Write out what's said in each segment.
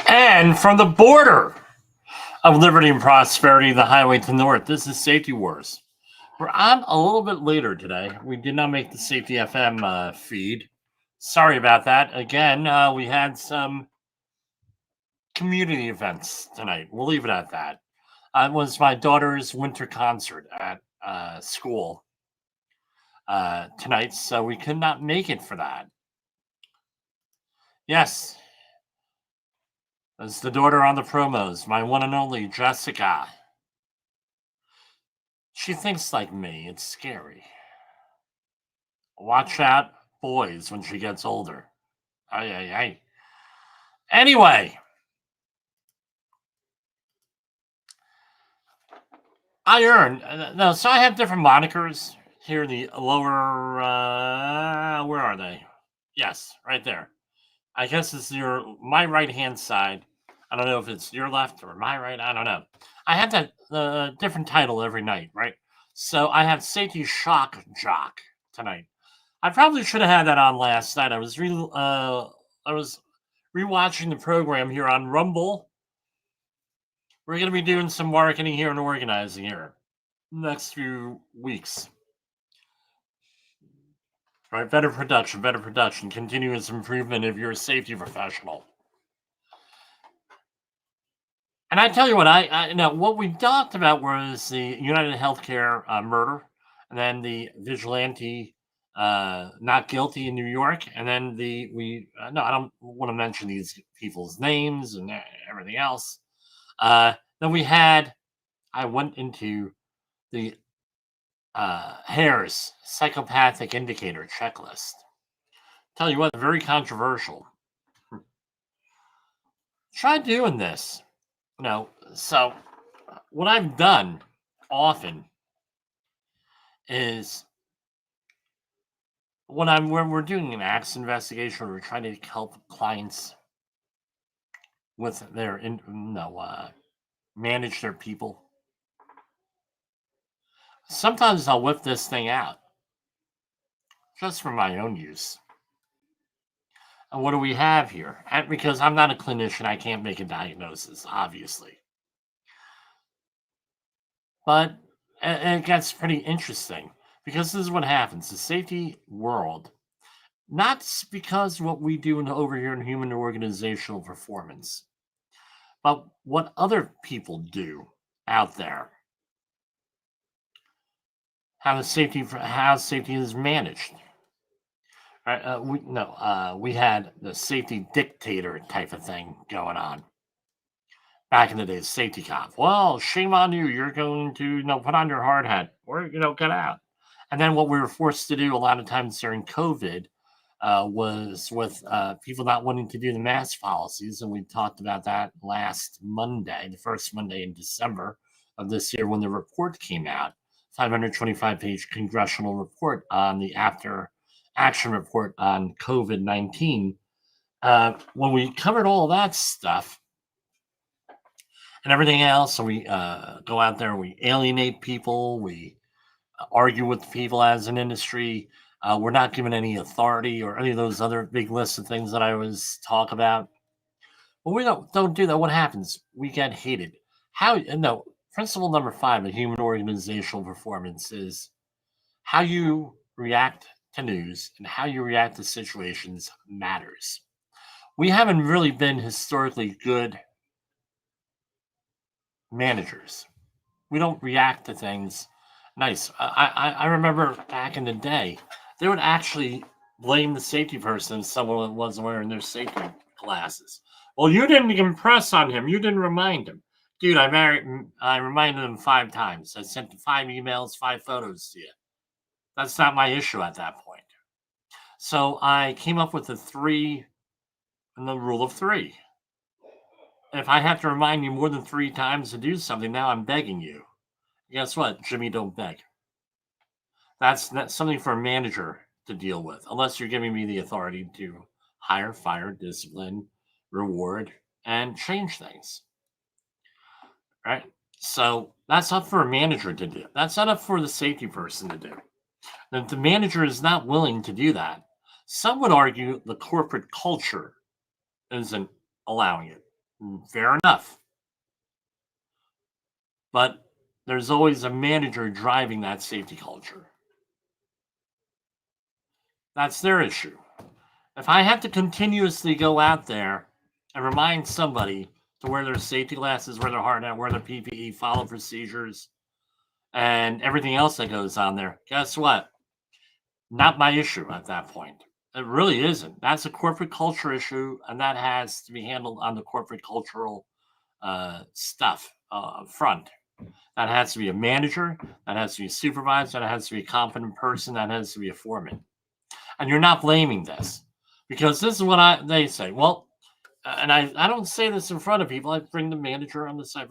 And from the border of liberty and prosperity, the highway to the north, this is Safety Wars. We're on a little bit later today. We did not make the Safety FM feed. Sorry about that. Again, we had some community events tonight. We'll leave it at that. It was my daughter's winter concert at school tonight, so we could not make it for that. Yes, that's the daughter on the promos, my one and only Jessica. She thinks like me. It's scary. Watch out, boys, when she gets older. Ay, ay, ay. Anyway, I earn. No, so I have different monikers here in the lower. Where are they? Yes, right there. I guess it's my right hand side. I don't know if it's your left or my right. I don't know. I have that different title every night, right? So I have Safety Shock Jock tonight. I probably should have had that on last night. I was rewatching the program here on Rumble. We're going to be doing some marketing here and organizing here next few weeks. Right, better production, continuous improvement if you're a safety professional. And I tell you what, I now what we talked about was the United Healthcare murder, and then the vigilante not guilty in New York, and then no, I don't want to mention these people's names and everything else. Then I went into the Hare's psychopathic indicator checklist. Tell you what, very controversial. Try doing this. So what I've done often is when we're doing an accident investigation, we're trying to help clients with their manage their people. Sometimes I'll whip this thing out just for my own use. And what do we have here? Because I'm not a clinician, I can't make a diagnosis, obviously. But it gets pretty interesting because this is what happens. The safety world, not because what we do over here in human organizational performance, but what other people do out there. How safety is managed. Right? We had the safety dictator type of thing going on back in the days. Safety cop. Well, shame on you. You're going to put on your hard hat or get out. And then what we were forced to do a lot of times during COVID was with people not wanting to do the mask policies, and we talked about that last Monday, the first Monday in December of this year, when the report came out. 525-page congressional report on the after action report on COVID-19. When we covered all that stuff and everything else, so we go out there, we alienate people, we argue with people as an industry. We're not given any authority or any of those other big lists of things that I always talk about. When we don't do that, what happens? We get hated. Principle number 5 of human organizational performance is how you react to news and how you react to situations matters. We haven't really been historically good managers. We don't react to things nice. I remember back in the day, they would actually blame the safety person if someone wasn't wearing their safety glasses. Well, you didn't impress on him. You didn't remind him. Dude, I reminded him 5 times. I sent 5 emails, 5 photos to you. That's not my issue at that point. So I came up with the rule of three. If I have to remind you more than 3 times to do something, now I'm begging you. Guess what? Jimmy, don't beg. That's not something for a manager to deal with, unless you're giving me the authority to hire, fire, discipline, reward, and change things. Right? So that's up for a manager to do. That's not up for the safety person to do. If the manager is not willing to do that, some would argue the corporate culture isn't allowing it. Fair enough. But there's always a manager driving that safety culture. That's their issue. If I have to continuously go out there and remind somebody to wear their safety glasses, wear their hard hat, wear their PPE, follow procedures, and everything else that goes on there, guess what? Not my issue at that point. It really isn't. That's a corporate culture issue, and that has to be handled on the corporate cultural stuff front. That has to be a manager, that has to be a supervisor, that has to be a competent person, that has to be a foreman. And you're not blaming this because this is what they say. Well, and I don't say this in front of people. I bring the manager on the side.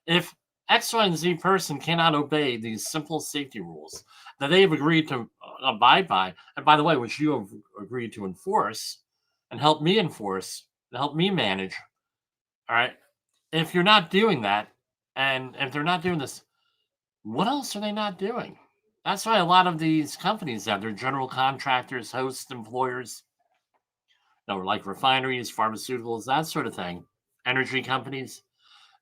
If X, Y, and Z person cannot obey these simple safety rules that they have agreed to abide by, and by the way, which you have agreed to enforce and help me enforce, and help me manage. All right. If you're not doing that, and if they're not doing this, what else are they not doing? That's why a lot of these companies have their general contractors, hosts, employers, like refineries, pharmaceuticals, that sort of thing, energy companies.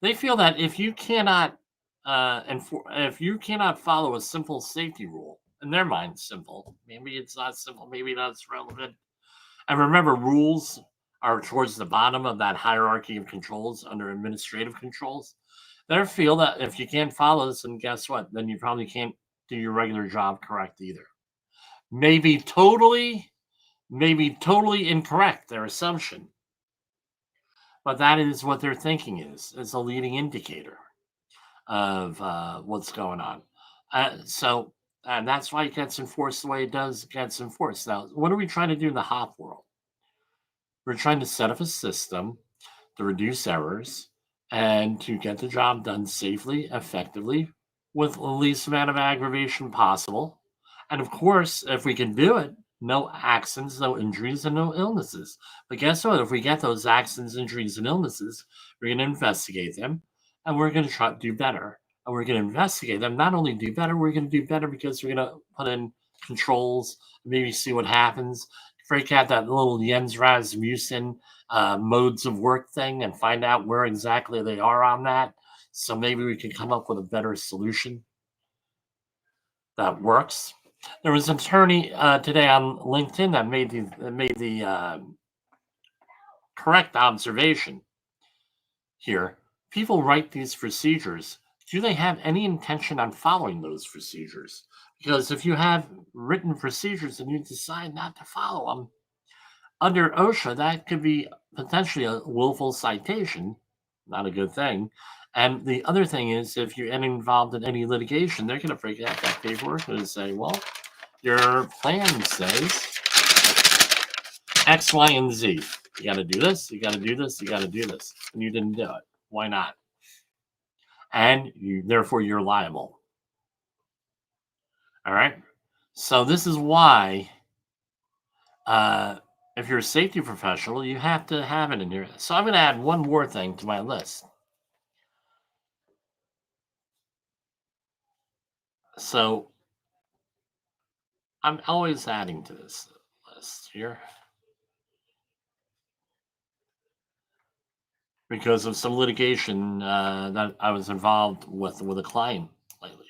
They feel that if you cannot follow a simple safety rule, in their mind, simple. Maybe it's not simple. Maybe that's relevant. And remember, rules are towards the bottom of that hierarchy of controls under administrative controls. They feel that if you can't follow this, and guess what? Then you probably can't do your regular job correct either. Maybe totally incorrect, their assumption. But that is what their thinking is. It's a leading indicator of what's going on. And that's why it gets enforced the way it does gets enforced. Now, what are we trying to do in the hop world? We're trying to set up a system to reduce errors and to get the job done safely, effectively, with the least amount of aggravation possible. And of course, if we can do it, no accidents, no injuries, and no illnesses. But guess what? If we get those accidents, injuries, and illnesses, we're going to investigate them and we're going to try to do better. And we're going to investigate them, not only do better, we're going to do better because we're going to put in controls, maybe see what happens, break out that little Jens Rasmussen modes of work thing and find out where exactly they are on that. So maybe we can come up with a better solution that works. There was an attorney today on LinkedIn that made the correct observation here. People write these procedures. Do they have any intention on following those procedures? Because if you have written procedures and you decide not to follow them, under OSHA, that could be potentially a willful citation, not a good thing. And the other thing is, if you're involved in any litigation, they're going to break out that paperwork and say, well, your plan says X, Y, and Z. You got to do this, you got to do this, you got to do this. And you didn't do it. Why not? And therefore, you're liable. All right. So this is why if you're a safety professional, you have to have it in here. So I'm going to add one more thing to my list. So I'm always adding to this list here because of some litigation that I was involved with a client lately.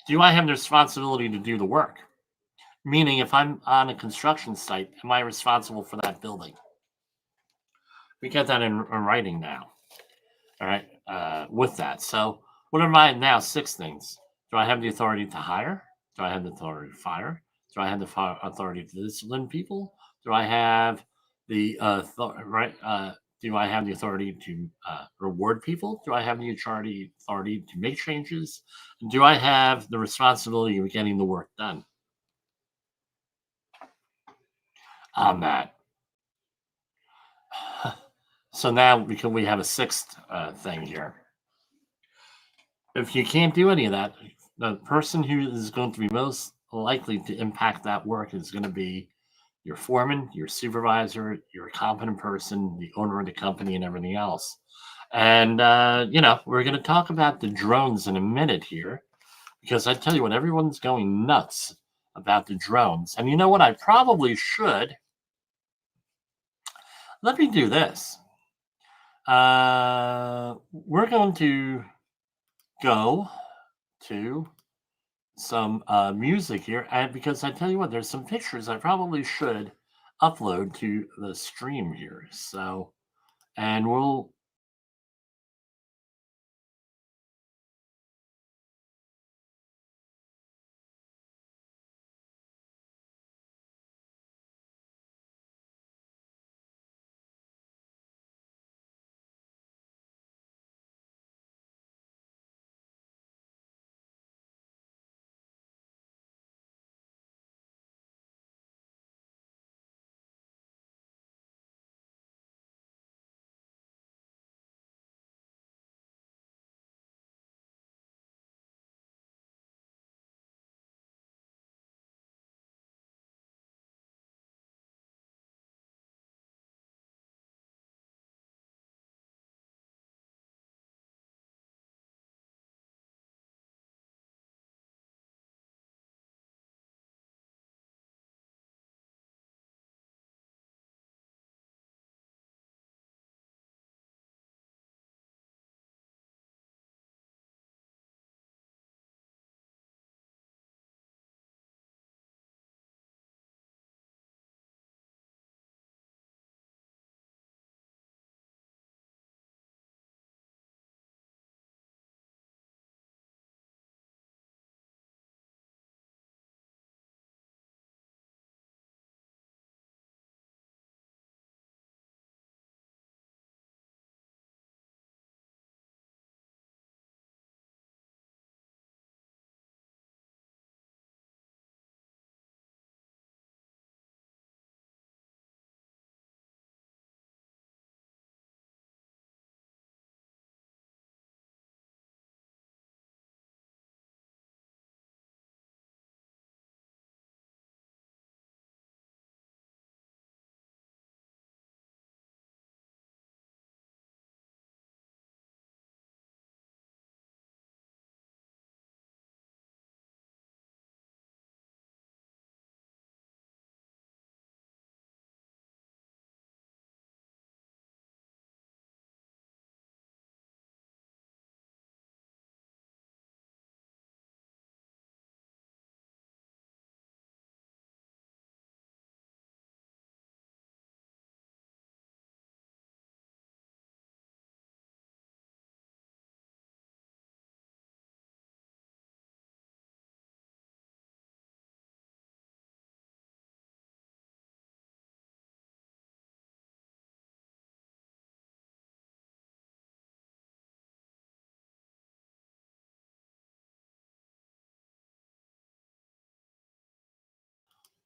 Do I have the responsibility to do the work? Meaning, if I'm on a construction site, am I responsible for that building? We get that in writing now. All right. With that, so what are my now 6 things? Do I have the authority to hire? Do I have the authority to fire? Do I have the authority to discipline people? Do I have the do I have the authority to reward people? Do I have the authority to make changes? Do I have the responsibility of getting the work done? on that. So now because we have a sixth thing here. If you can't do any of that, the person who is going to be most likely to impact that work is going to be your foreman, your supervisor, your competent person, the owner of the company, and everything else. And, we're going to talk about the drones in a minute here because I tell you what, everyone's going nuts about the drones. And you know what? I probably should. Let me do this. We're going to go to some music here, and because I tell you what, there's some pictures I probably should upload to the stream here. So, and we'll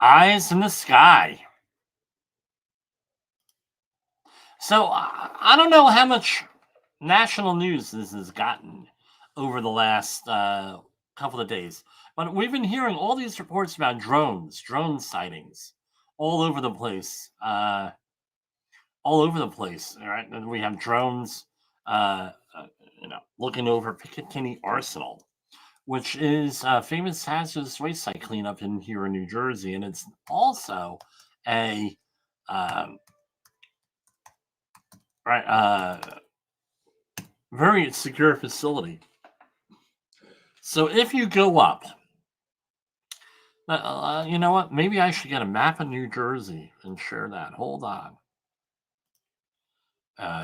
eyes in the sky. So I don't know how much national news this has gotten over the last couple of days, but we've been hearing all these reports about drone sightings all over the place. All over the place. All right, and we have drones, looking over Picatinny Arsenal, which is a famous hazardous waste site cleanup in here in New Jersey, and it's also a um, right very secure facility. So if you go up, you know what? Maybe I should get a map of New Jersey and share that. Hold on,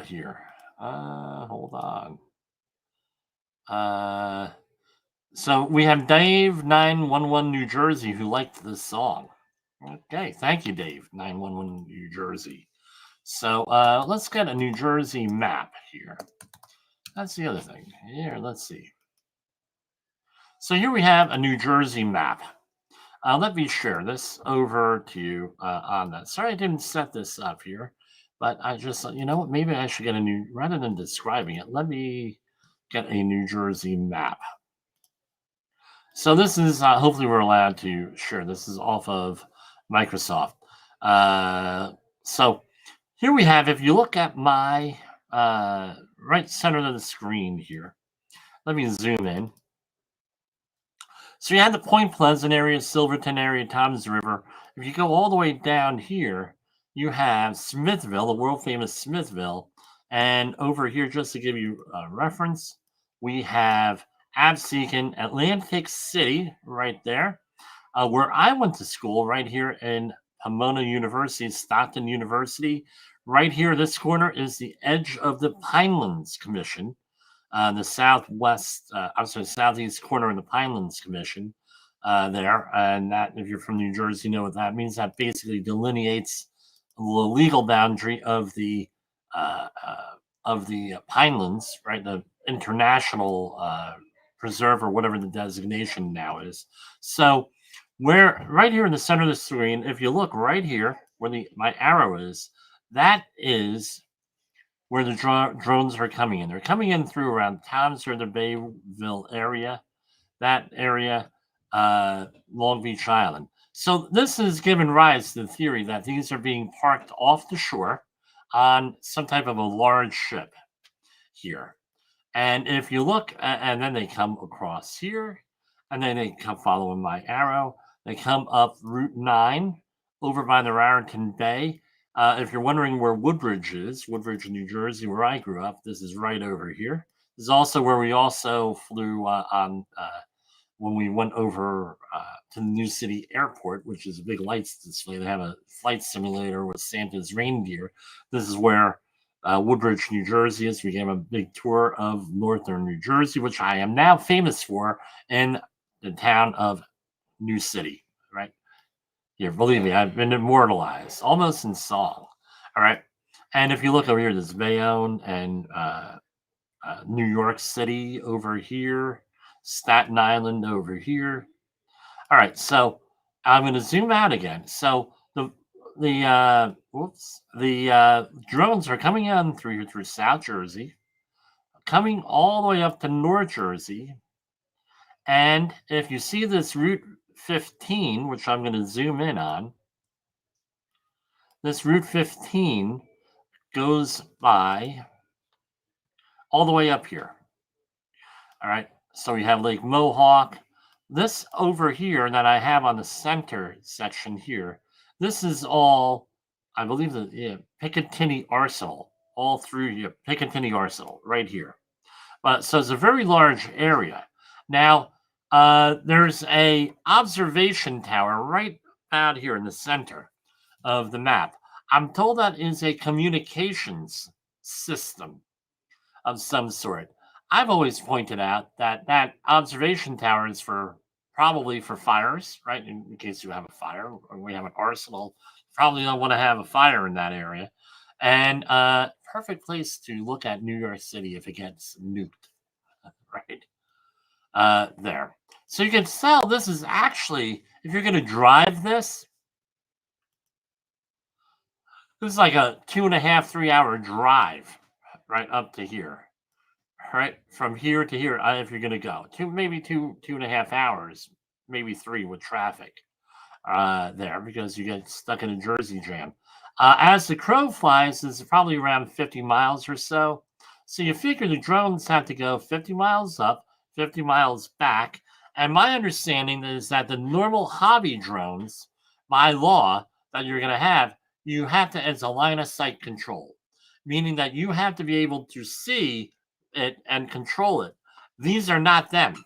here. Hold on. So we have Dave 911 New Jersey who liked this song. Okay, thank you, Dave 911 New Jersey. So let's get a New Jersey map here. That's the other thing. Here, let's see. So here we have a New Jersey map. Let me share this over to you on that. Sorry, I didn't set this up here, but I just thought, you know what? Maybe I should get a new, rather than describing it, let me get a New Jersey map. So this is, hopefully we're allowed to share. This is off of Microsoft. Uh, so here we have, if you look at my right center of the screen here, let me zoom in. So you had the Point Pleasant area, Silverton area, Toms River. If you go all the way down here, you have Smithville, the world famous Smithville. And over here, just to give you a reference, we have Absecon, Atlantic City right there, where I went to school right here in Pomona University, Stockton University. Right here, this corner is the edge of the Pinelands Commission, the southwest, I'm sorry, southeast corner of the Pinelands Commission there. And that, if you're from New Jersey, you know what that means. That basically delineates the legal boundary uh, uh, of the Pinelands, right? The international preserve or whatever the designation now is. So, where right here in the center of the screen, if you look right here where my arrow is, that is where the drones are coming in. They're coming in through around Toms River, the Bayville area, that area, Long Beach Island. So this has given rise to the theory that these are being parked off the shore on some type of a large ship here. And if you look, and then they come across here, and then they come following my arrow. They come up Route 9 over by the Raritan Bay. If you're wondering where Woodbridge is, Woodbridge, New Jersey, where I grew up, this is right over here. This is also where we also flew on when we went over to the New City Airport, which is a big lights display. They have a flight simulator with Santa's reindeer. This is where Woodbridge, New Jersey is. We gave a big tour of northern New Jersey, which I am now famous for in the town of New City, right? Here, believe me, I've been immortalized almost in song. All right. And if you look over here, there's Bayonne and New York City over here, Staten Island over here. All right, so I'm going to zoom out again. So the drones are coming in through South Jersey, coming all the way up to North Jersey, and if you see this Route 15, which I'm going to zoom in on, this Route 15 goes by all the way up here. All right. So we have Lake Mohawk. This over here that I have on the center section here, this is all, I believe, the Picatinny Arsenal, all through here, Picatinny Arsenal, right here. So it's a very large area. Now, there's a observation tower right out here in the center of the map. I'm told that is a communications system of some sort. I've always pointed out that that observation tower is for probably for fires, right? In case you have a fire or we have an arsenal, probably don't want to have a fire in that area. And perfect place to look at New York City if it gets nuked, right? There. So you can tell this is actually, if you're going to drive this is like a 2.5, 3 hour drive right up to here. Right from here to here, if you're going to go maybe 2.5 hours, maybe 3 with traffic there because you get stuck in a Jersey jam. As the crow flies, it's probably around 50 miles or so. So you figure the drones have to go 50 miles up, 50 miles back. And my understanding is that the normal hobby drones, by law, that you're going to have, you have to, as a line of sight control, meaning that you have to be able to see it and control it. These are not them.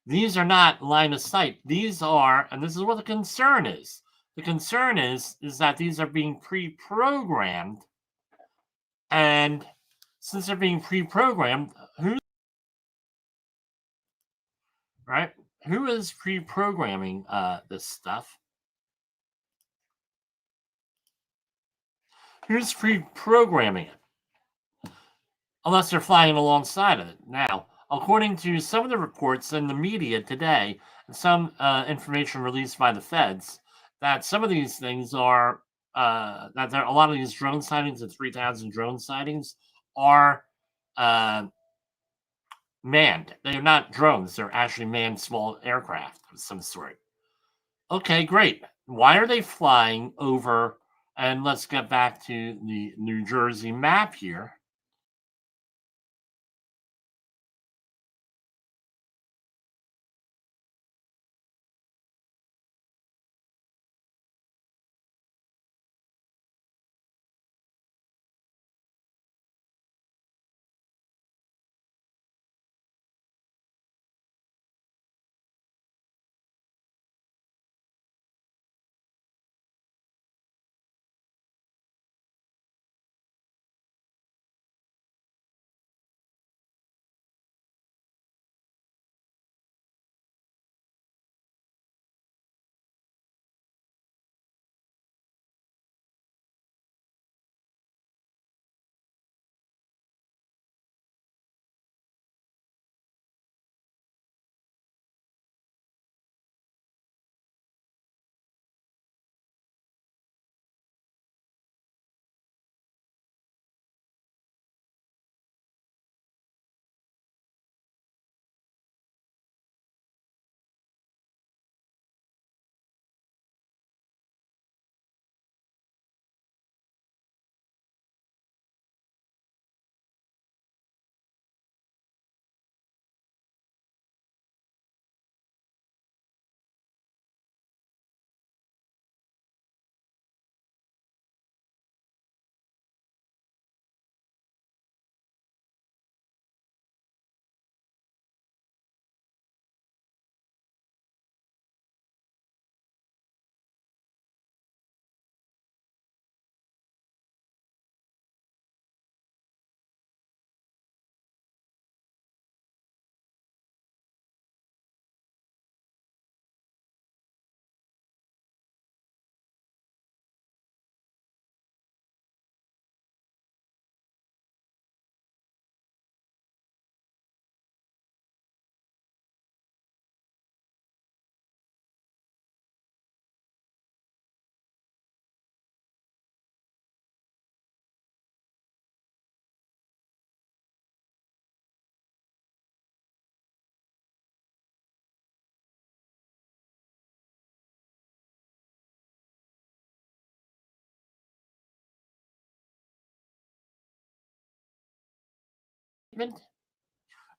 These are not line of sight. These are, and this is what the concern is. The concern is that these are being pre-programmed, and since they're being pre-programmed, who is pre-programming this stuff? Who's pre-programming it? Unless they're flying alongside of it. Now, according to some of the reports in the media today, some information released by the feds that some of these things are that there a lot of these drone sightings, the 3,000 drone sightings, are uh, manned. They're not drones; they're actually manned small aircraft of some sort. Okay, great. Why are they flying over? And let's get back to the New Jersey map here.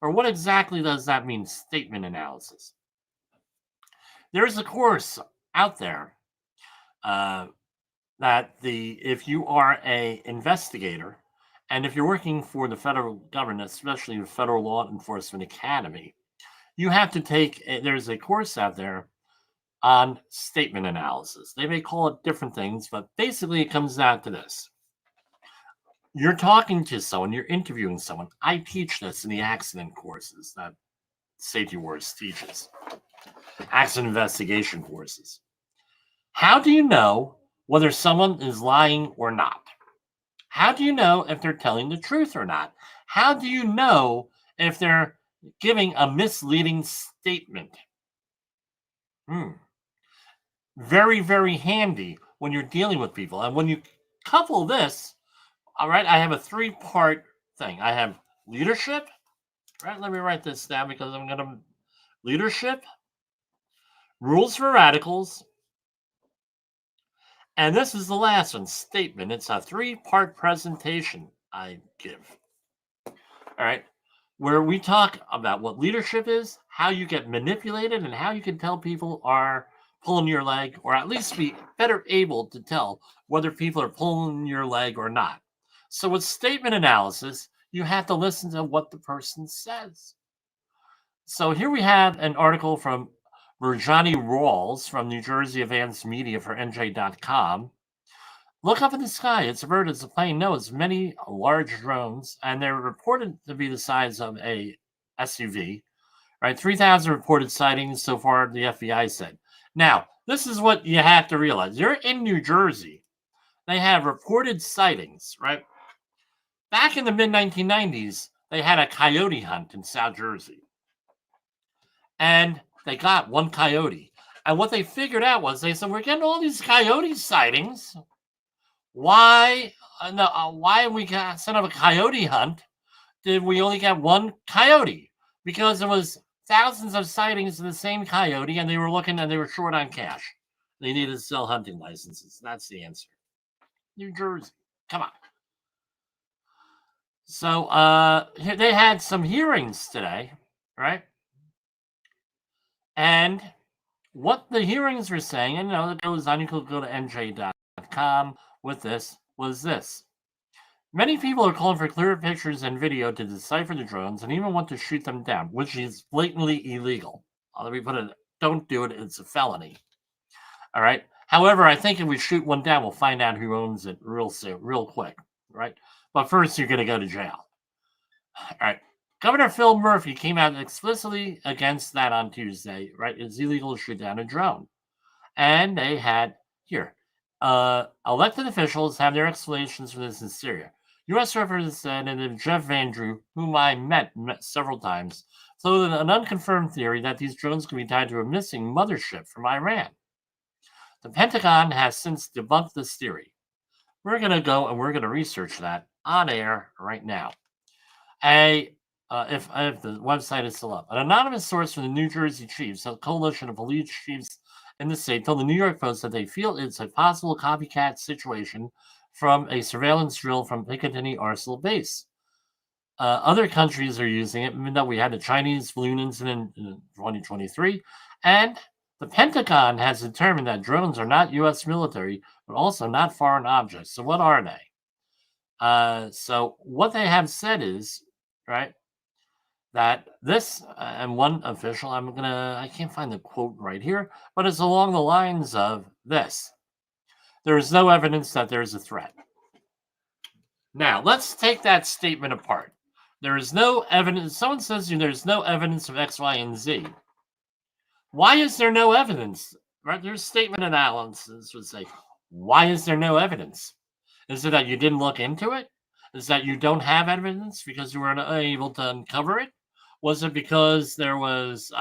Or what exactly does that mean, statement analysis? There's a course out there uh, that if you are a investigator and if you're working for the federal government, especially the Federal Law Enforcement Academy, you have to take there's a course out there on statement analysis. They may call it different things, but basically it comes down to this. You're talking to someone, you're interviewing someone. I teach this in the accident courses that Safety Wars teaches, accident investigation courses. How do you know whether someone is lying or not? How do you know if they're telling the truth or not? How do you know if they're giving a misleading statement? Hmm. Very, very handy when you're dealing with people. And when you couple this, all right, I have a three-part thing. I have leadership, right? Let me write this down because I'm going to leadership, rules for radicals, and this is the last one, statement. It's a three-part presentation I give. All right, where we talk about what leadership is, how you get manipulated, and how you can tell people are pulling your leg, or at least be better able to tell whether people are pulling your leg or not. So, with statement analysis, you have to listen to what the person says. So, here we have an article from Virginie Rawls from New Jersey Advanced Media for NJ.com. Look up in the sky. It's a bird. It's a plane. No, it's many large drones, and they're reported to be the size of a SUV. Right, 3,000 reported sightings so far. The FBI said. Now, this is what you have to realize. You're in New Jersey. They have reported sightings. Right, back in the mid 1990s, they had a coyote hunt in South Jersey, and they got one coyote. And what they figured out was they said, we're getting all these coyote sightings. Why? No, why we got instead of a coyote hunt, did we only get one coyote? Because there was thousands of sightings of the same coyote, and they were looking and they were short on cash. They needed to sell hunting licenses. That's the answer. New Jersey, come on. So they had some hearings today, right? And what the hearings were saying, and that goes on, you could go to nj.com with this, was this. Many people are calling for clearer pictures and video to decipher the drones and even want to shoot them down, which is blatantly illegal. Let me put it, don't do it, it's a felony. All right. However, I think if we shoot one down, we'll find out who owns it real soon, real quick, right? But first, you're going to go to jail. All right. Governor Phil Murphy came out explicitly against that on Tuesday, right? It's illegal to shoot down a drone. And they had, here, elected officials have their explanations for this in Syria. U.S. Representative Jeff Van Drew, whom I met several times, floated an unconfirmed theory that these drones could be tied to a missing mothership from Iran. The Pentagon has since debunked this theory. We're going to go and we're going to research that on air right now. If the website is still up, an anonymous source from the New Jersey Chiefs, a coalition of police chiefs in the state, told the New York Post that they feel it's a possible copycat situation from a surveillance drill from Picatinny Arsenal base. Other countries are using it. Even though we had the Chinese balloon incident in 2023, and the Pentagon has determined that drones are not U.S. military, but also not foreign objects. So what are they? So what they have said is, right, that this, and one official, I can't find the quote right here, but it's along the lines of this. There is no evidence that there is a threat. Now, let's take that statement apart. There is no evidence. Someone says there's no evidence of X, Y, and Z. Why is there no evidence? Right? There's statement analysis would say, why is there no evidence? Is it that you didn't look into it? Is that you don't have evidence because you were unable to uncover it? Was it because there was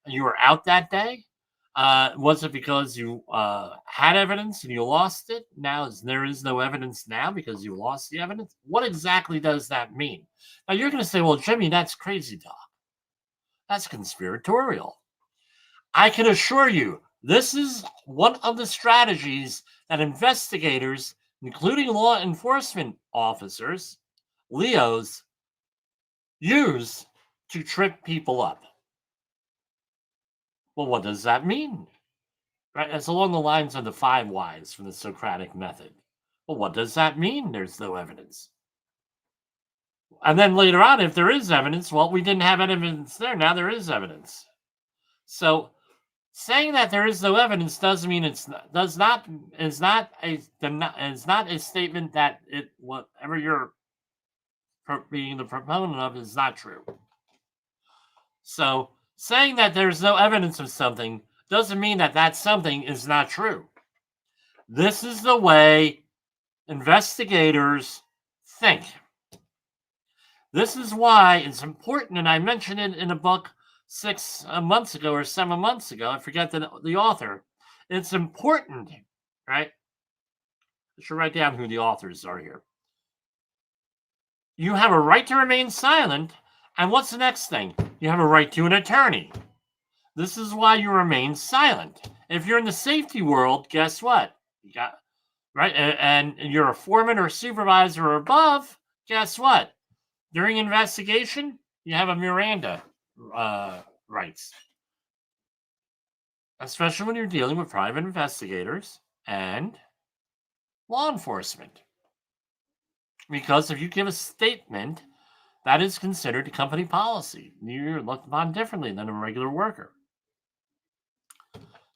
you were out that day? Was it because you had evidence and you lost it? Now there is no evidence now because you lost the evidence? What exactly does that mean? Now you're going to say, well, Jimmy, that's crazy talk. That's conspiratorial. I can assure you, this is one of the strategies that investigators, including law enforcement officers, LEOs, use to trip people up. Well, what does that mean? Right? It's along the lines of the 5 whys from the Socratic method. Well, what does that mean? There's no evidence. And then later on, if there is evidence, well, we didn't have evidence there. Now there is evidence. So saying that there is no evidence doesn't mean is not a statement that it whatever you're being the proponent of is not true. So saying that there's no evidence of something doesn't mean that that something is not true. This is the way investigators think. This is why it's important, and I mentioned it in a book 6 months ago or 7 months ago. I forget the author. It's important, right? I should write down who the authors are here. You have a right to remain silent. And what's the next thing? You have a right to an attorney. This is why you remain silent. If you're in the safety world, guess what? You got right, and you're a foreman or supervisor or above. Guess what? During investigation, you have a Miranda rights, especially when you're dealing with private investigators and law enforcement. Because if you give a statement, that is considered company policy. You're looked upon differently than a regular worker.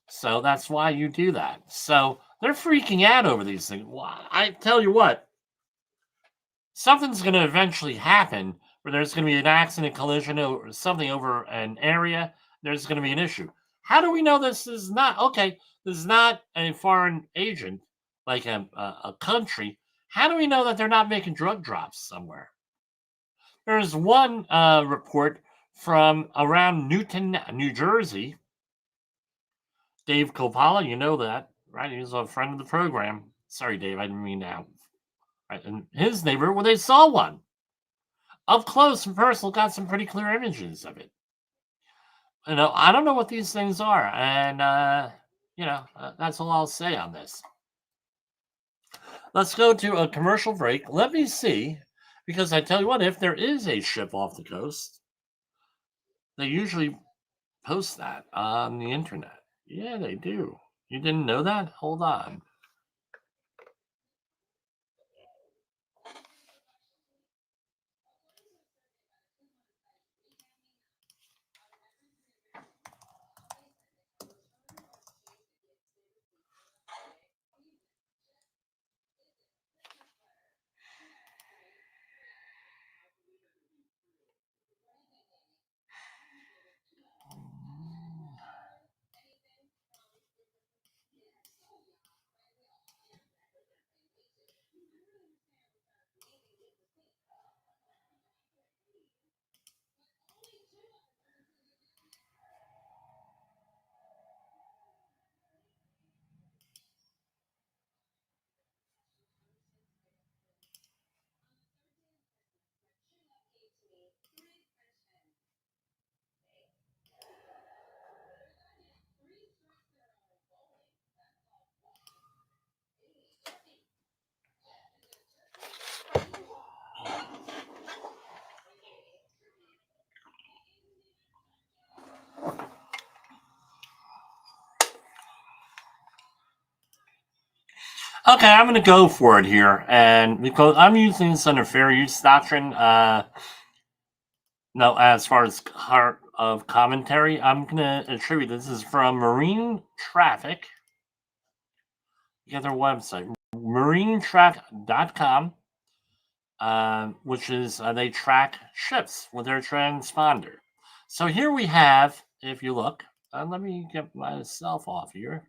So that's why you do that. So they're freaking out over these things. Well, I tell you what, something's going to eventually happen where there's going to be an accident, collision, or something over an area. There's going to be an issue. How do we know this is not, okay, this is not a foreign agent, like a country? How do we know that they're not making drug drops somewhere? There's one report from around Newton, New Jersey. Dave Coppola, you know that, right? He's a friend of the program. Sorry, Dave, I didn't mean that. Right, and his neighbor, well, they saw one up close and personal, got some pretty clear images of it. I don't know what these things are, and that's all I'll say on this. Let's go to a commercial break. Let me see, because I tell you what, if there is a ship off the coast, they usually post that on the internet. Yeah, they do. You didn't know that? Hold on. Okay, I'm going to go for it here, and because I'm using this under fair use doctrine, no, as far as heart of commentary, I'm going to attribute this is from Marine Traffic. You get their website, marinetrack.com, which is they track ships with their transponder. So here we have, if you look, let me get myself off here.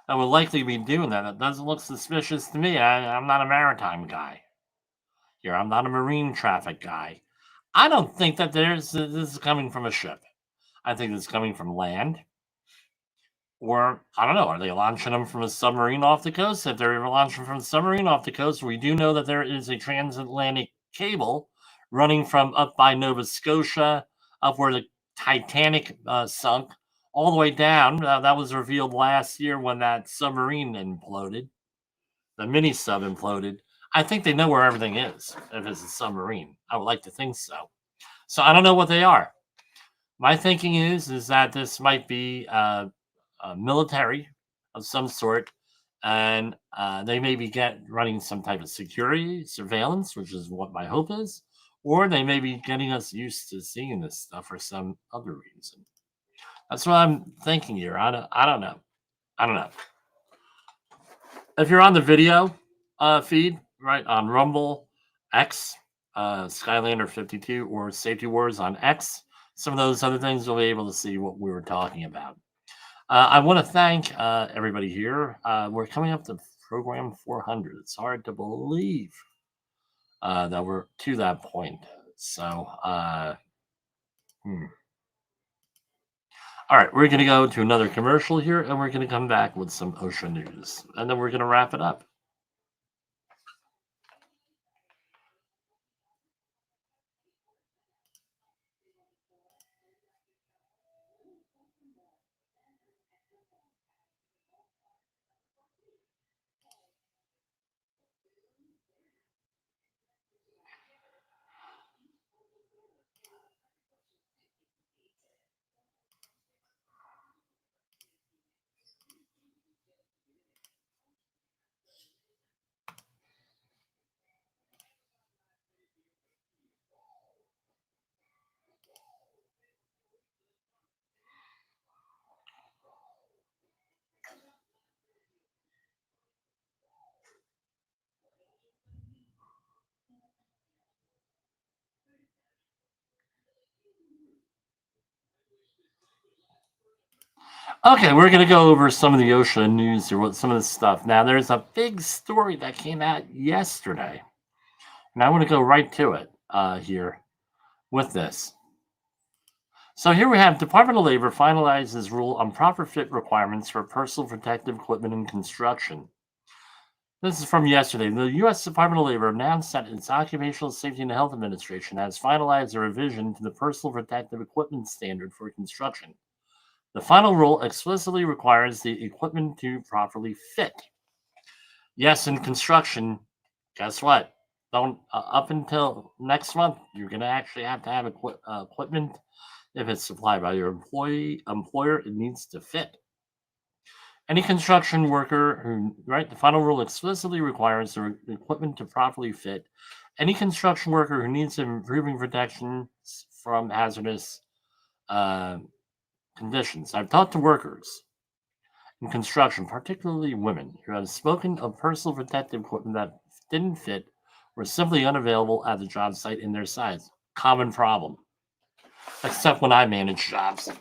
that would likely be doing that. It doesn't look suspicious to me. I'm not a maritime guy here. I'm not a marine traffic guy. I don't think that this is coming from a ship. I think it's coming from land. Or I don't know, are they launching them from a submarine off the coast? If they're launching from a submarine off the coast, we do know that there is a transatlantic cable running from up by Nova Scotia, up where the Titanic sunk, all the way down. That was revealed last year when that submarine imploded, the mini sub imploded. I think they know where everything is if it's a submarine. I would like to think so. So I don't know what they are. My thinking is that this might be military of some sort, and they may be running some type of security surveillance, which is what my hope is, or they may be getting us used to seeing this stuff for some other reason. That's what I'm thinking here. I don't know. I don't know. If you're on the video feed, right, on Rumble, X, Skylander 52, or Safety Wars on X, some of those other things, you'll be able to see what we were talking about. I want to thank everybody here. We're coming up to program 400. It's hard to believe that we're to that point. So, all right, we're going to go to another commercial here, and we're going to come back with some OSHA news, and then we're going to wrap it up. Okay, we're going to go over some of the OSHA news here, what some of the stuff. Now, there's a big story that came out yesterday, and I want to go right to it here with this. So here we have Department of Labor finalizes rule on proper fit requirements for personal protective equipment in construction. This is from yesterday. The U.S. Department of Labor announced that its Occupational Safety and Health Administration has finalized a revision to the personal protective equipment standard for construction. The final rule explicitly requires the equipment to properly fit. Yes, in construction, guess what? Don't up until next month, you're going to actually have to have equipment. If it's supplied by your employer, it needs to fit. Any construction worker who, right, the final rule explicitly requires the equipment to properly fit. Any construction worker who needs improving protections from hazardous conditions. I've talked to workers in construction, particularly women, who have spoken of personal protective equipment that didn't fit or simply unavailable at the job site in their size. Common problem. Except when I manage jobs.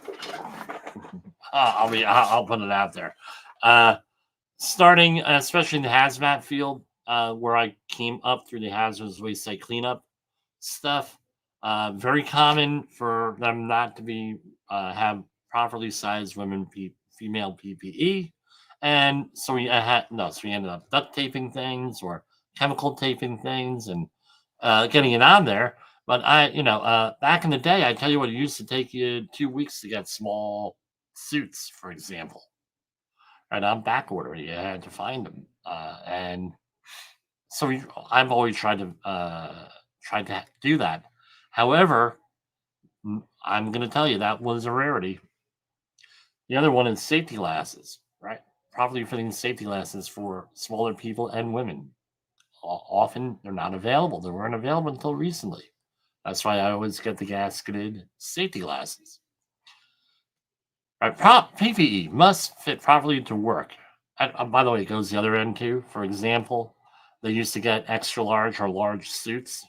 I'll put it out there. Starting, especially in the hazmat field, where I came up through the hazardous waste site cleanup stuff. Very common for them not to be have properly sized female PPE, and so we ended up duct taping things or chemical taping things and getting it on there. But back in the day, I tell you what, it used to take you 2 weeks to get small suits, for example. Right on back order, you had to find them, and so I've always tried to do that. However, I'm going to tell you that was a rarity. The other one is safety glasses, right? Properly fitting safety glasses for smaller people and women. Often they're not available. They weren't available until recently. That's why I always get the gasketed safety glasses. Right, PPE must fit properly to work. By the way, it goes the other end too. For example, they used to get extra large or large suits.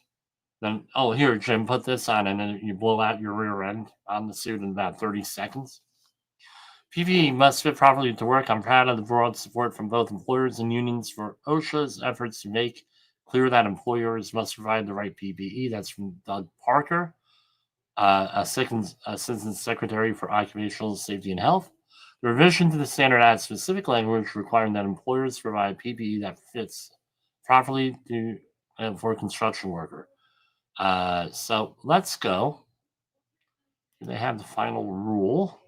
Then, oh, here, Jim, put this on, and then you blow out your rear end on the suit in about 30 seconds. PPE must fit properly to work. I'm proud of the broad support from both employers and unions for OSHA's efforts to make clear that employers must provide the right PPE. That's from Doug Parker, Assistant Secretary for Occupational Safety and Health. The revision to the standard adds specific language requiring that employers provide PPE that fits properly for a construction worker. So let's go. They have the final rule.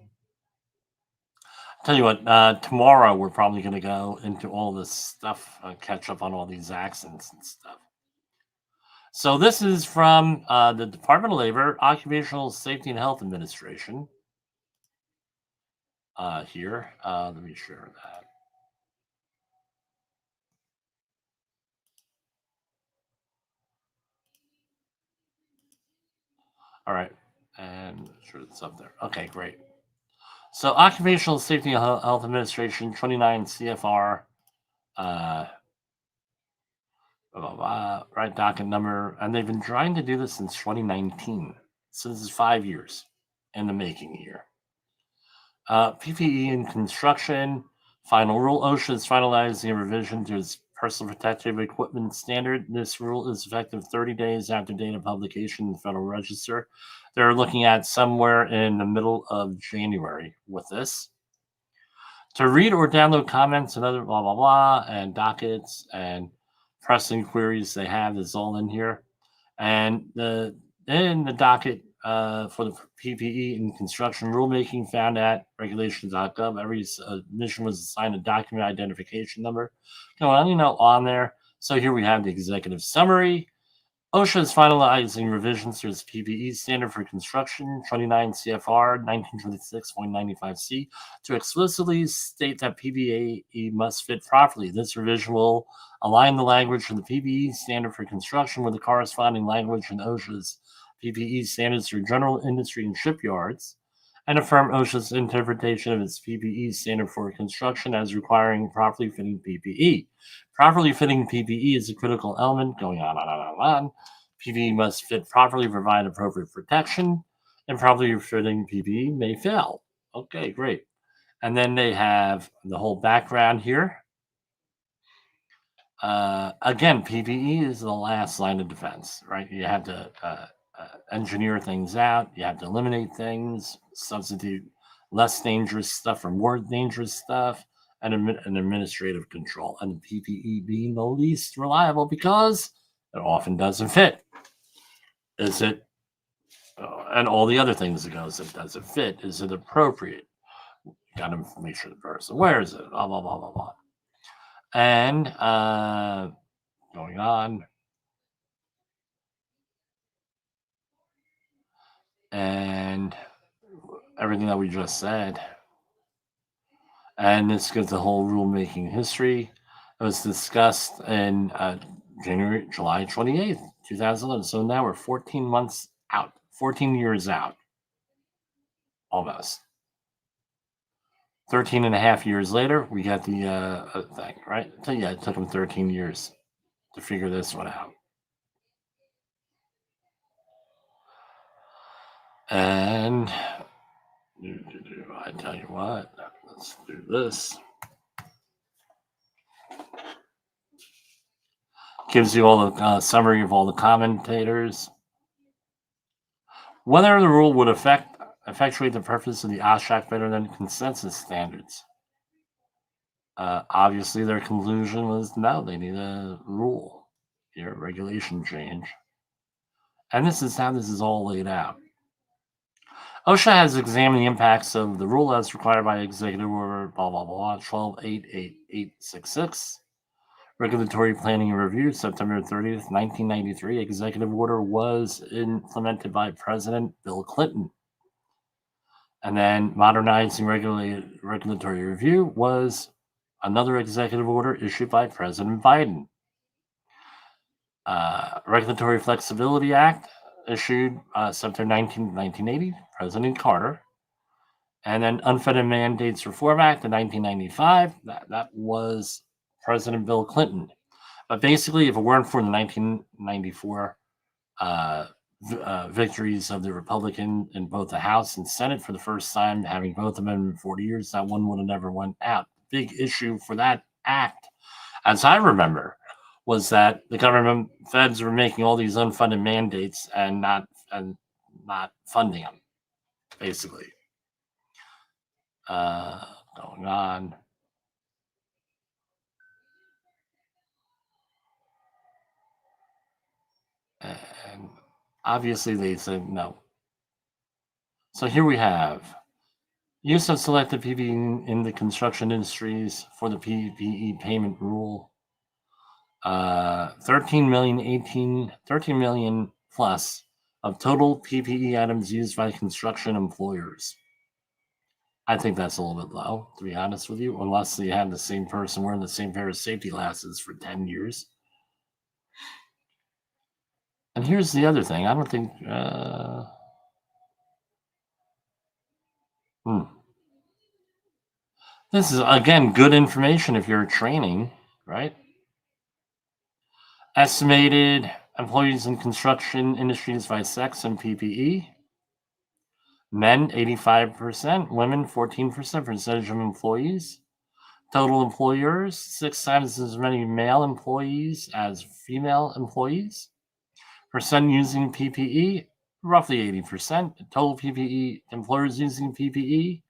Tell you what, tomorrow we're probably going to go into all this stuff, catch up on all these accidents and stuff. So this is from the Department of Labor, Occupational Safety and Health Administration. Here, let me share that. All right, and sure it's up there. Okay, great. So Occupational Safety and Health Administration, 29 CFR, blah, blah, blah, right docket number, and they've been trying to do this since 2019. So this is 5 years in the making here. PPE in construction, final rule. OSHA is finalizing a revision to its personal protective equipment standard. This rule is effective 30 days after date of publication in the Federal Register. They're looking at somewhere in the middle of January with this. To read or download comments and other blah, blah, blah, and dockets and pressing queries they have is all in here. And in the docket for the PPE in construction rulemaking found at regulations.gov, every submission was assigned a document identification number. On there. So here we have the executive summary. OSHA is finalizing revisions to its PPE standard for construction, 29 CFR 1926.95C, to explicitly state that PPE must fit properly. This revision will align the language from the PPE standard for construction with the corresponding language in OSHA's PPE standards for general industry and shipyards, and affirm OSHA's interpretation of its PPE standard for construction as requiring properly fitting PPE. Properly fitting PPE is a critical element going on. PPE must fit properly, provide appropriate protection, and properly fitting PPE may fail. Okay, great. And then they have the whole background here. Again, PPE is the last line of defense, right? You have to engineer things out. You have to eliminate things, substitute less dangerous stuff for more dangerous stuff, and an administrative control. And the PPE being the least reliable because it often doesn't fit. Is it, and all the other things that goes, it doesn't fit. Is it appropriate? You got to make sure the person wears it. Blah blah blah blah blah. And going on. And everything that we just said. And this gives the whole rulemaking history. It was discussed in July 28th, 2011. So now we're 14 months out, 14 years out, almost. 13 and a half years later, we got the thing, right? So yeah, it took them 13 years to figure this one out. And I tell you what, let's do this. Gives you all the summary of all the commentators. Whether the rule would effectuate the purpose of the OSHA Act better than consensus standards. Obviously, their conclusion was no, they need a rule, here, regulation change. And this is how this is all laid out. OSHA has examined the impacts of the rule as required by Executive Order, blah, blah, blah, 12-88866. Regulatory Planning and Review, September 30th, 1993. Executive Order was implemented by President Bill Clinton. And then Modernizing Regulatory Review was another executive order issued by President Biden. Regulatory Flexibility Act, issued September 1980, President Carter. And then Unfunded Mandates Reform Act in 1995, that was President Bill Clinton. But basically, if it weren't for the 1994 victories of the Republican in both the House and Senate for the first time, having both of them in 40 years. That one would have never went out. Big issue for that act, as I remember, was that the government feds were making all these unfunded mandates and not funding them, basically. Going on. And obviously they said no. So here we have use of selective PPE in the construction industries for the PPE payment rule. 13 million plus of total PPE items used by construction employers. I think that's a little bit low, to be honest with you, unless you have the same person wearing the same pair of safety glasses for 10 years. And here's the other thing. I don't think. This is, again, good information if you're training, right? Estimated employees in construction industries by sex and PPE. Men, 85%. Women, 14% percentage of employees. Total employers, 6 times as many male employees as female employees. Percent using PPE, roughly 80%. Total PPE employers using PPE,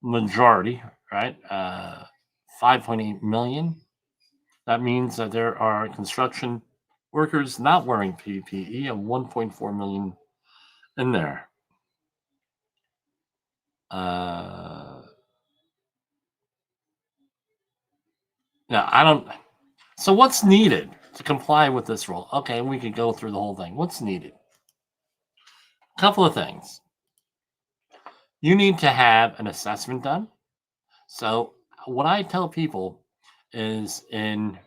majority, right? 5.8 million. That means that there are construction workers not wearing PPE of 1.4 million in there. Now, I don't. So, what's needed to comply with this rule? Okay, we could go through the whole thing. What's needed? A couple of things. You need to have an assessment done. So, what I tell people is okay,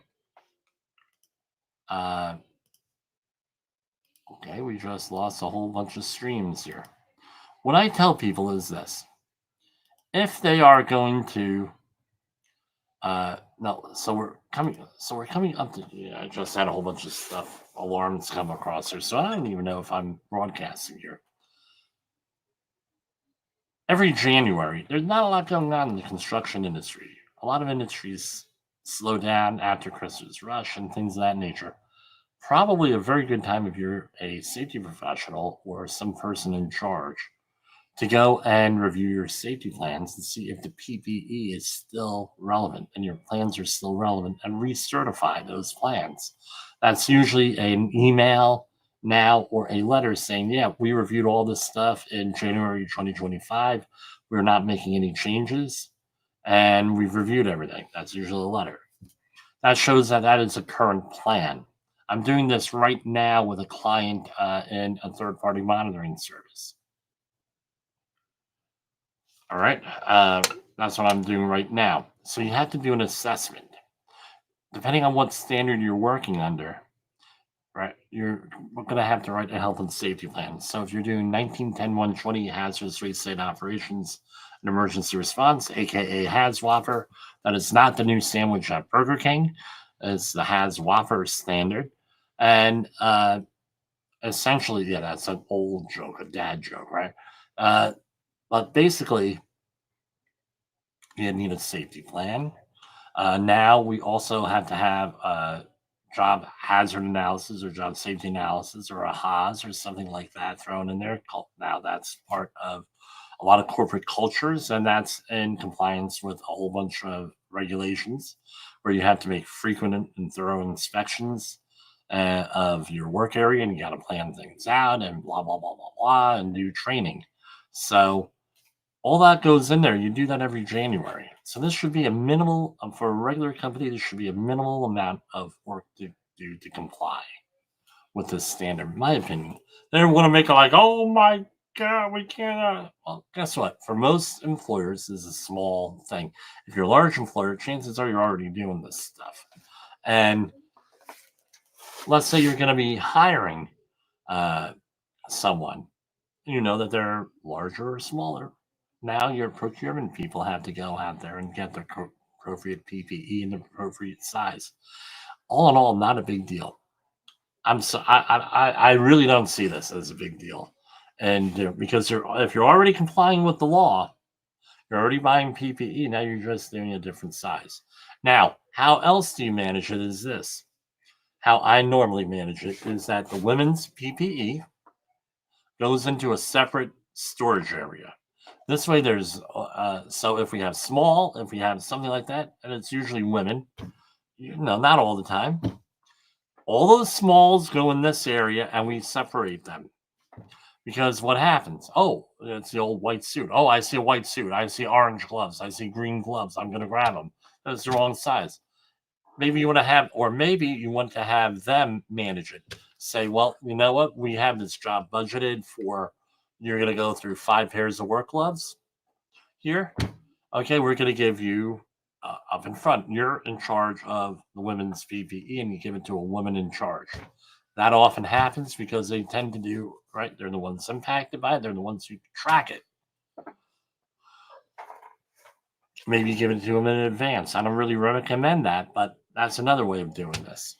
we just lost a whole bunch of streams here. What I tell people is this: if they are going to, no, so we're coming up to. Yeah, I just had a whole bunch of stuff, alarms come across here, so I don't even know if I'm broadcasting here. Every January, there's not a lot going on in the construction industry. A lot of industries slow down after Christmas rush and things of that nature. Probably a very good time if you're a safety professional or some person in charge to go and review your safety plans and see if the PPE is still relevant and your plans are still relevant and recertify those plans. That's usually an email now or a letter saying, yeah, we reviewed all this stuff in January 2025. We're not making any changes and we've reviewed everything. That's usually a letter. That shows that that is a current plan. I'm doing this right now with a client in a third-party monitoring service. All right. That's what I'm doing right now. So you have to do an assessment. Depending on what standard you're working under, right, you're going to have to write a health and safety plan. So if you're doing 1910-120 hazardous waste site operations and emergency response, aka HAZWOPER, that is not the new sandwich at Burger King. It's the HAZWOPER standard. And essentially, yeah, that's an old joke, a dad joke, right? But basically, you need a safety plan. Now we also have to have a job hazard analysis or job safety analysis or a HAZ or something like that thrown in there. Now that's part of a lot of corporate cultures, and that's in compliance with a whole bunch of regulations where you have to make frequent and thorough inspections of your work area, and you got to plan things out and blah, blah, blah, blah, blah, and do training. So all that goes in there. You do that every January. So this should be a minimal for a regular company. This should be a minimal amount of work to do to comply with this standard, in my opinion. They want to make it like, oh my God, we can't. Well, guess what? For most employers, this is a small thing. If you're a large employer, chances are you're already doing this stuff. And let's say you're going to be hiring someone, you know that they're larger or smaller. Now your procurement people have to go out there and get the appropriate PPE and the appropriate size. All in all, not a big deal. I really don't see this as a big deal, and because if you're already complying with the law, you're already buying PPE. Now you're just doing a different size. Now, how else do you manage it? Is this how I normally manage it? Is that the women's PPE goes into a separate storage area. This way, there's so if we have small, if we have something like that, and it's usually women, not all the time. All those smalls go in this area, and we separate them because what happens? Oh, it's the old white suit. Oh, I see a white suit. I see orange gloves. I see green gloves. I'm going to grab them. That's the wrong size. Maybe you want to have, or maybe you want to have them manage it. Say, well, you know what? We have this job budgeted for. You're going to go through 5 pairs of work gloves here. Okay, we're going to give you up in front. You're in charge of the women's PPE, and you give it to a woman in charge. That often happens because they tend to do right. They're the ones impacted by it. They're the ones who track it. Maybe give it to them in advance. I don't really recommend that, but that's another way of doing this.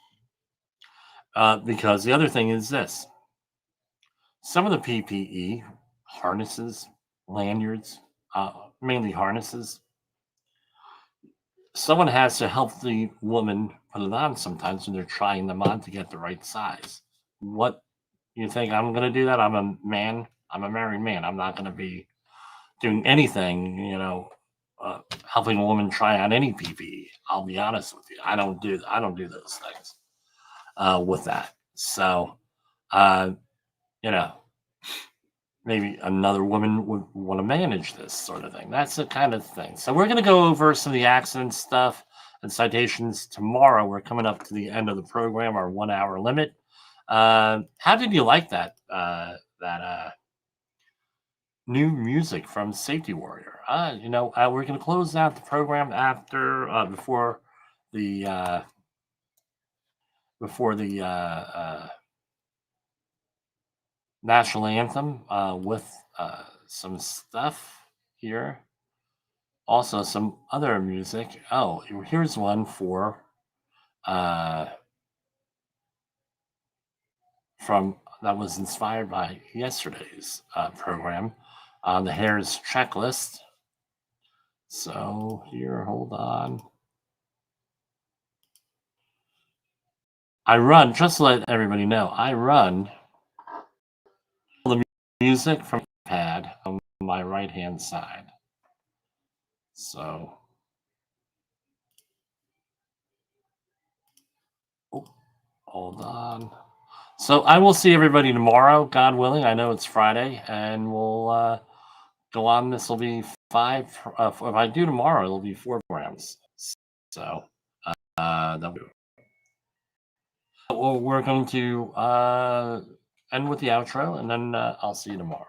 Because the other thing is this: some of the PPE, harnesses, lanyards, mainly harnesses, someone has to help the woman put it on sometimes when they're trying them on to get the right size. What you think I'm going to do that? I'm a man. I'm a married man. I'm not going to be doing anything, helping a woman try on any PPE. I'll be honest with you. I don't do those things with that. So, uh, you know, maybe another woman would want to manage this sort of thing. That's the kind of thing. So we're going to go over some of the accident stuff and citations tomorrow. We're coming up to the end of the program, our 1 hour limit. How did you like that? New music from Safety Warrior. We're going to close out the program after before the national anthem with some stuff here. Also, some other music. Oh, here's one for from that was inspired by yesterday's program on the Harris checklist. So here, hold on. I run, just to let everybody know, I run the music from the pad on my right-hand side. So, hold on. So I will see everybody tomorrow, God willing. I know it's Friday, and we'll go on. This will be 5. If I do tomorrow, it'll be 4 programs. So we're going to end with the outro, and then I'll see you tomorrow.